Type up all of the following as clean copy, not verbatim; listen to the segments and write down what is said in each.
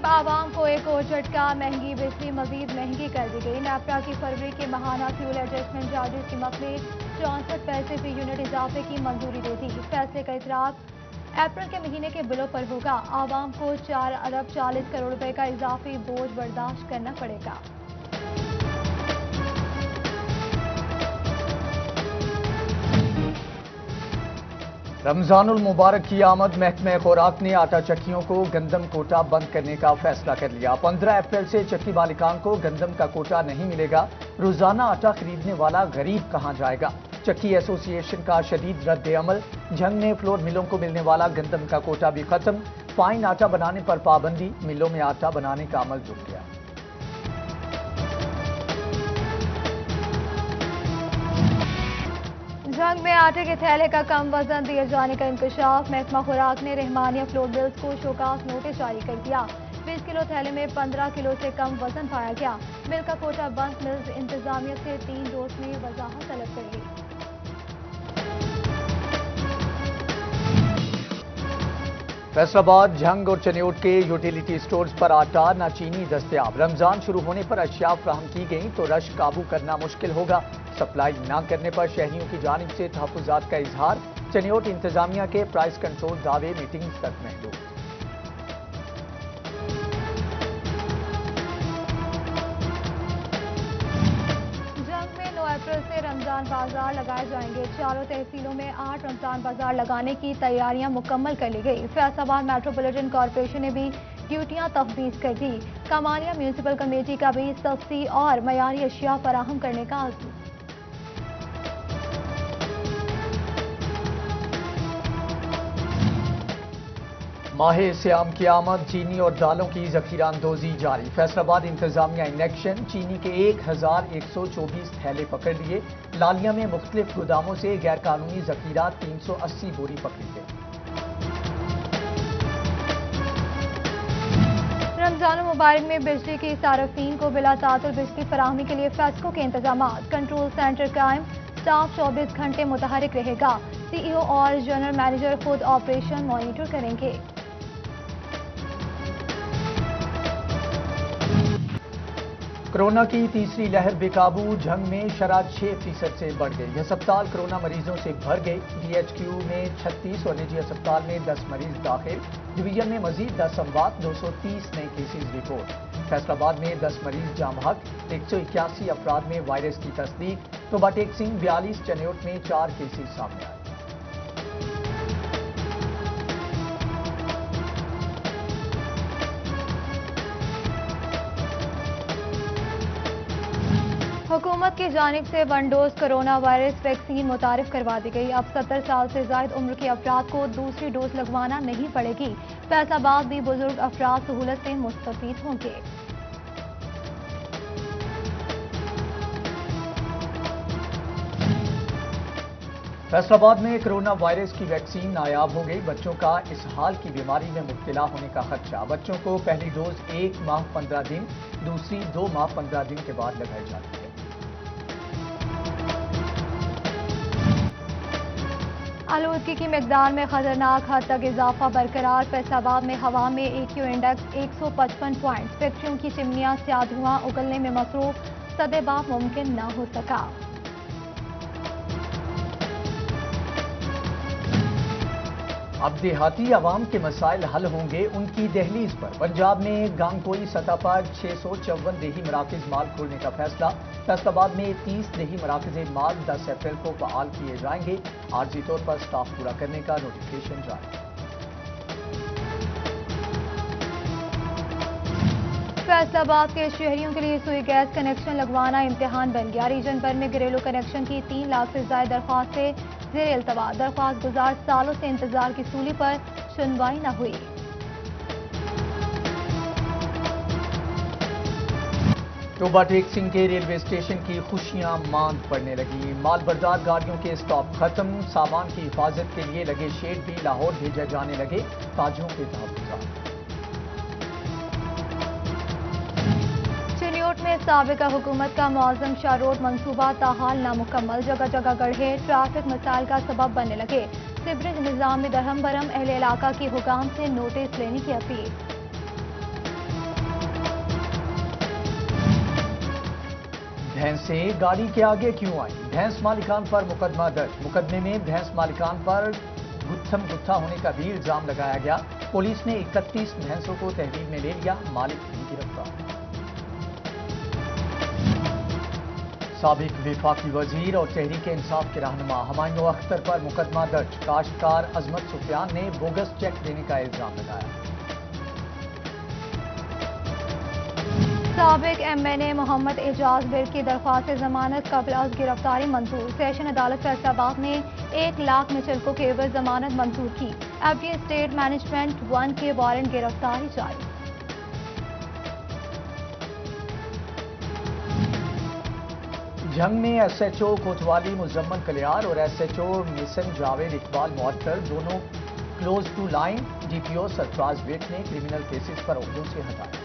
करीब आवाम को एक और झटका, महंगी बिजली मजीद महंगी कर दी गई। नेपरा की फरवरी के माहाना फ्यूल एडजस्टमेंट चार्जेस कीमत में 64 पैसे फी यूनिट इजाफे की मंजूरी दे दी। फैसले का इतराब अप्रैल के महीने के बिलों पर होगा। आवाम को 4 अरब 40 करोड़ रुपए का इजाफी बोझ बर्दाश्त करना पड़ेगा। रमजानुल मुबारक की आमद, महकमे खुराक ने आटा चक्कियों को गंदम कोटा बंद करने का फैसला कर लिया। 15 अप्रैल से चक्की मालिकान को गंदम का कोटा नहीं मिलेगा। रोजाना आटा खरीदने वाला गरीब कहां जाएगा? चक्की एसोसिएशन का शदीद रद्द अमल। जंग में फ्लोर मिलों को मिलने वाला गंदम का कोटा भी खत्म। फाइन आटा बनाने पर पाबंदी। मिलों में आटा बनाने का अमल रुक गया। जंग में आटे के थैले का कम वजन दिए जाने का इंकशाफ। महकमा खुराक ने रहमानिया फ्लोर मिल्स को शोकास नोटिस जारी कर दिया। 20 किलो थैले में 15 किलो से कम वजन पाया गया। मिल का कोटा बंद। मिल्स इंतजामिया से 3 रोज में वजाहत तलब कर ली। फैसलाबाद, झंग और चनियोट के यूटिलिटी स्टोर्स पर आटा न चीनी दस्तयाब। रमजान शुरू होने पर अशिया फ्राहम की गई तो रश काबू करना मुश्किल होगा। सप्लाई न करने पर शहरियों की जानिब से तहफ्फुजात का इजहार। चनियोट इंतजामिया के प्राइस कंट्रोल दावे मीटिंग्स तक महदूद। जंग में 9 अप्रैल से रमजान बाजार लगाए जाएंगे। चारों तहसीलों में 8 रमजान बाजार लगाने की तैयारियां मुकम्मल कर ली गई। फैसलाबाद मेट्रोपॉलिटन कॉरपोरेशन ने भी ड्यूटियां तफवीज कर दी। कमालिया म्यूनिसिपल कमेटी का भी सस्ती और मयारी अशिया फराहम करने का अज़्म। माहे सियाम की आमद, चीनी और दालों की जखीरा अंदोजी जारी। फैसलाबाद इंतजामिया इन एक्शन। चीनी के 1124 थैले पकड़ लिए। लालिया में मुख्तलिफ गोदामों से गैर कानूनी जखीरा 380 बोरी पकड़ी गई। रमजान मुबारक में बिजली की सार्फिन को बिला तातुल बिजली फराहमी के लिए फेस्को के इंतजाम। कंट्रोल सेंटर कायम। स्टाफ 24 घंटे मुतहरिक रहेगा। सीईओ और जनरल मैनेजर खुद ऑपरेशन मॉनिटर करेंगे। कोरोना की तीसरी लहर बेकाबू। झंग में शरह 6% से बढ़ गई। अस्पताल कोरोना मरीजों से भर गए। डीएचक्यू में 36 और निजी अस्पताल में 10 मरीज दाखिल। डिवीजन में मजीद 10 अमवात, 230 नए केसेज रिपोर्ट। फैसलाबाद में 10 मरीज जाम हक। 181 अफराद में वायरस की तस्दीक। तोबा टेक सिंह 42, चनियोट में 4 केसेज सामने आए। हुकूमत की जानिब से 1 डोज कोरोना वायरस वैक्सीन मुतारिफ करवा दी गई। अब 70 साल से जायद उम्र के अफराद को दूसरी डोज लगवाना नहीं पड़ेगी। फैसलाबाद भी बुजुर्ग अफराद सहूलत से मुस्तफीद होंगे। फैसलाबाद में कोरोना वायरस की वैक्सीन नायाब हो गई। बच्चों का इस हाल की बीमारी में मुब्तला होने का खदशा। बच्चों को पहली डोज 1 माह 15 दिन, दूसरी 2 माह 15 दिन के बाद लगाई जाती है। आलूदगी की मिकदार में खतरनाक हद तक इजाफा बरकरार। फैसलाबाद में हवा में AQ इंडेक्स 155 पॉइंट। फैक्ट्रियों की चिमनियां स्याह धुआं उगलने में मसरूफ। सदेबाप मुमकिन न हो सका। अब देहाती आवाम के मसाइल हल होंगे उनकी दहलीज पर। पंजाब में गांगकोई सतह पर 654 देही मराकज माल खोलने का फैसला। फैसलाबाद में 30 देही मराकज माल 10 अप्रैल को बहाल किए जाएंगे। आर्जी तौर पर स्टाफ पूरा करने का नोटिफिकेशन जारी। फैसलाबाद के शहरियों के लिए सुई गैस कनेक्शन लगवाना इम्तिहान बन गया। रीजन भर में घरेलू कनेक्शन की 3 लाख से ज्यादा दरख्वास्तें ज़ेर इल्तवा। दरख्वास्त गुजार सालों से इंतजार की सूली पर सुनवाई न हुई। तोबा टेक सिंह के रेलवे स्टेशन की खुशियां मांद पड़ने लगी। मालबरदार गाड़ियों के स्टॉप खत्म। सामान की हिफाजत के लिए लगे शेड भी लाहौर भेजे जाने लगे। ताजियों के तहफ्फुज़ात। चनियोट में साबिका हुकूमत का मुआज़्ज़म शाह रोड मंसूबा ताहाल नामुकम्मल। जगह जगह गड्ढे ट्रैफिक मसाइल का सबब बनने लगे। सीवरेज निज़ाम में दरहम बरम। अहले इलाका की हुकाम से नोटिस लेने की अपील। भैंसें गाड़ी के आगे क्यों आई? भैंस मालिकान पर मुकदमा दर्ज। मुकदमे में भैंस मालिकान पर गुत्थम गुत्था होने का भी इल्जाम लगाया गया। पुलिस ने 31 भैंसों को तहवील में ले लिया, मालिक भी गिरफ्तार। साबिक विफाकी वजीर और तहरीक इंसाफ के रहनुमा हुमायूं अख्तर पर मुकदमा दर्ज। काश्तकार अजमत सुफियान ने बोगस चेक देने का इल्जाम लगाया। साबिक MNA मोहम्मद एजाज बिर की दरख्वास्त जमानत कबल अज गिरफ्तारी मंजूर। सेशन अदालत फैसलाबाद ने 1 लाख मुचलकों के एवज जमानत मंजूर की। FD स्टेट मैनेजमेंट 1 के वारंट गिरफ्तारी जारी। जंग में SHO कोतवाली मुजम्मल कलियार और SHO मिशन जावेद इकबाल मुअत्तल दोनों close to line. DPO Sarfaraz Baig ने क्रिमिनल केसेस पर ओहदों से हटाया।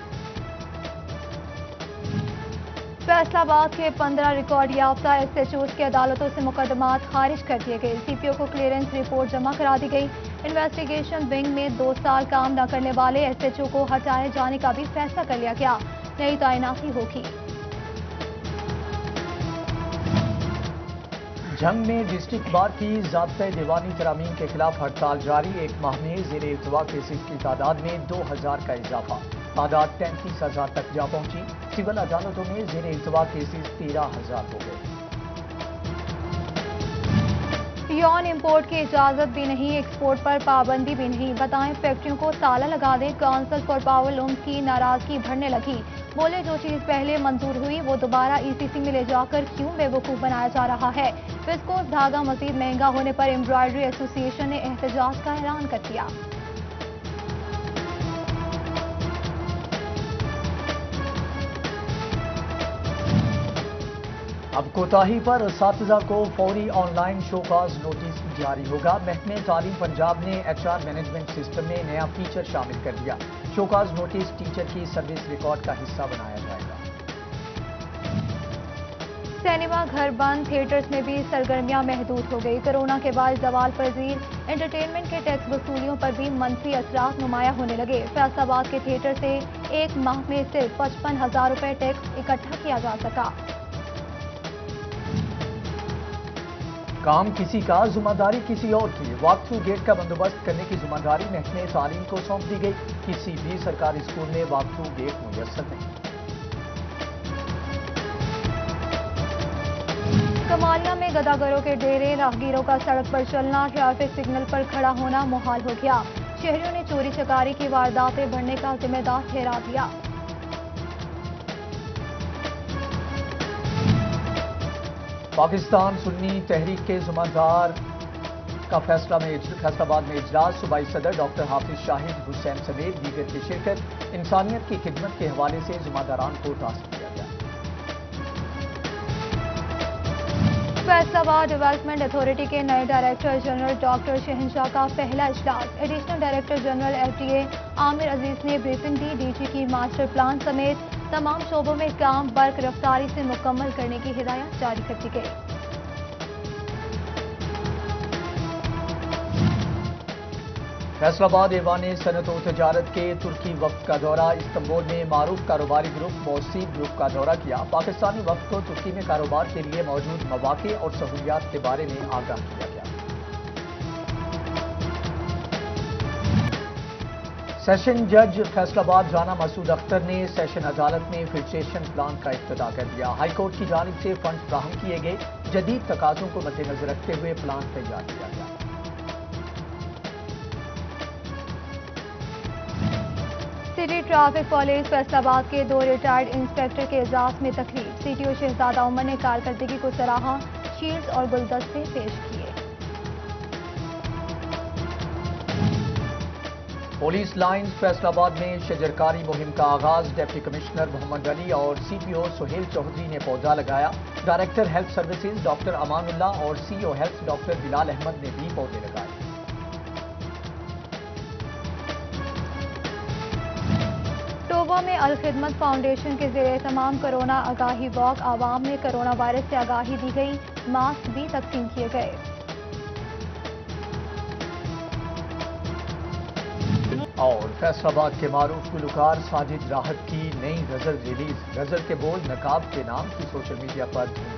फैसलाबाद के 15 रिकॉर्ड याफ्ता SHOs की अदालतों से मुकदमात खारिज कर दिए गए। CPO को क्लियरेंस रिपोर्ट जमा करा दी गई। इन्वेस्टिगेशन विंग में 2 साल काम न करने वाले SHO को हटाए जाने का भी फैसला कर लिया गया। नई तैनाती होगी। जंग में डिस्ट्रिक्ट बार की ज़ाब्ता दीवानी तरामीम के खिलाफ हड़ताल जारी। 1 माह में ज़ेर इल्तवा केसेस की तादाद में 2000 का इजाफा। तादाद 33,000 तक जा पहुंची। सिविल अदालतों में ज़ेर इल्तवा केसेस 13,000 हो गए। यौन इंपोर्ट की इजाजत भी नहीं, एक्सपोर्ट पर पाबंदी भी नहीं। बताएं फैक्ट्रियों को ताला लगा दें। काउंसिल फॉर पावर लूम्स की नाराजगी बढ़ने लगी। बोले जो चीज पहले मंजूर हुई वो दोबारा ECC में ले जाकर क्यों बेवकूफ बनाया जा रहा है। विस्कोस धागा मजीद महंगा होने पर एम्ब्रॉयडरी एसोसिएशन ने एहतजाज का ऐलान कर दिया। अब कोताही पर असातिज़ा को फौरी ऑनलाइन शोकाज नोटिस जारी होगा। महकमे तालीम पंजाब ने HR मैनेजमेंट सिस्टम में नया फीचर शामिल कर दिया। शोकाज नोटिस टीचर की सर्विस रिकॉर्ड का हिस्सा बनाया जाएगा। सिनेमा घर बंद, थिएटर्स में भी सरगर्मियां महदूद हो गई। कोरोना के बाद जवाल पजीर एंटरटेनमेंट के टैक्स वसूलियों पर भी मनफी असरात नुमाया होने लगे। फैसलाबाद के थिएटर से 1 माह में सिर्फ 55,000 रुपए टैक्स इकट्ठा किया जा सका। काम किसी का, जिम्मेदारी किसी और की। वॉक थ्रू गेट का बंदोबस्त करने की जिम्मेदारी महकमे तालीम को सौंप दी गई। किसी भी सरकारी स्कूल में वॉक थ्रू गेट मुयस्सर नहीं। कमालिया में गदागरों के डेरे, राहगीरों का सड़क पर चलना, ट्रैफिक सिग्नल पर खड़ा होना मुहाल हो गया। शहरियों ने चोरी चकारी की वारदातें बढ़ने का जिम्मेदार ठहरा दिया। पाकिस्तान सुन्नी तहरीक के जुम्मेदार का फैसलाबाद में इजलास। सूबाई सदर डॉक्टर हाफिज शाहिद हुसैन समेत दीगर की शिरकत। इंसानियत की खिदमत के हवाले से जुम्मेदारान को टास्क दिया गया। फैसलाबाद डेवलपमेंट अथॉरिटी के नए डायरेक्टर जनरल डॉक्टर शहनशाह का पहला इजलास। Additional director general FTA Aamir Aziz ने ब्रीफिंग दी। DG की मास्टर प्लान समेत तमाम शोबों में काम बर्क रफ्तारी से मुकम्मल करने की हिदायत जारी कर दी गई। फैसलाबाद ऐवान सनत व तजारत के तुर्की वफ्द का दौरा। इस्तांबुल में मारूफ कारोबारी ग्रुप मौसीब ग्रुप का दौरा किया। पाकिस्तानी वफ्द को तुर्की में कारोबार के लिए मौजूद मौके और सहूलियात के बारे में आगाह किया गया। सेशन जज फैसलाबाद राना मसूद अख्तर ने सेशन अदालत में फिल्ट्रेशन प्लान का इफ्तिताह कर दिया। हाईकोर्ट की जानिब से फंड फ्राहम किए गए। जदीद तकाजों को मद्देनजर रखते हुए प्लान तैयार किया गया। सिटी ट्रैफिक पुलिस फैसलाबाद के 2 रिटायर्ड इंस्पेक्टर के एजाज में तकरीर। CTO शहजादा उमर ने कारकर्दगी को सराहा, शील्ड्स और गुलदस्ते पेश किए। पुलिस लाइन्स फैसलाबाद में शजरकारी मुहिम का आगाज। डिप्टी कमिश्नर मोहम्मद अली और CPO सुहेल चौधरी ने पौधा लगाया। Director health services doctor Amanullah और CO health doctor Bilal Ahmad ने भी पौधे लगाए। टोबा में अल खिदमत फाउंडेशन के ज़ेरे तमाम कोरोना आगाही वॉक। आवाम में कोरोना वायरस से आगाही दी गई। मास्क भी तकसीम किए गए। اور फैसलाबाद के मारूफ गुलकार साजिद राहत की नई गजल रिलीज। गजल के बोल नकाब के नाम की सोशल मीडिया पर धूम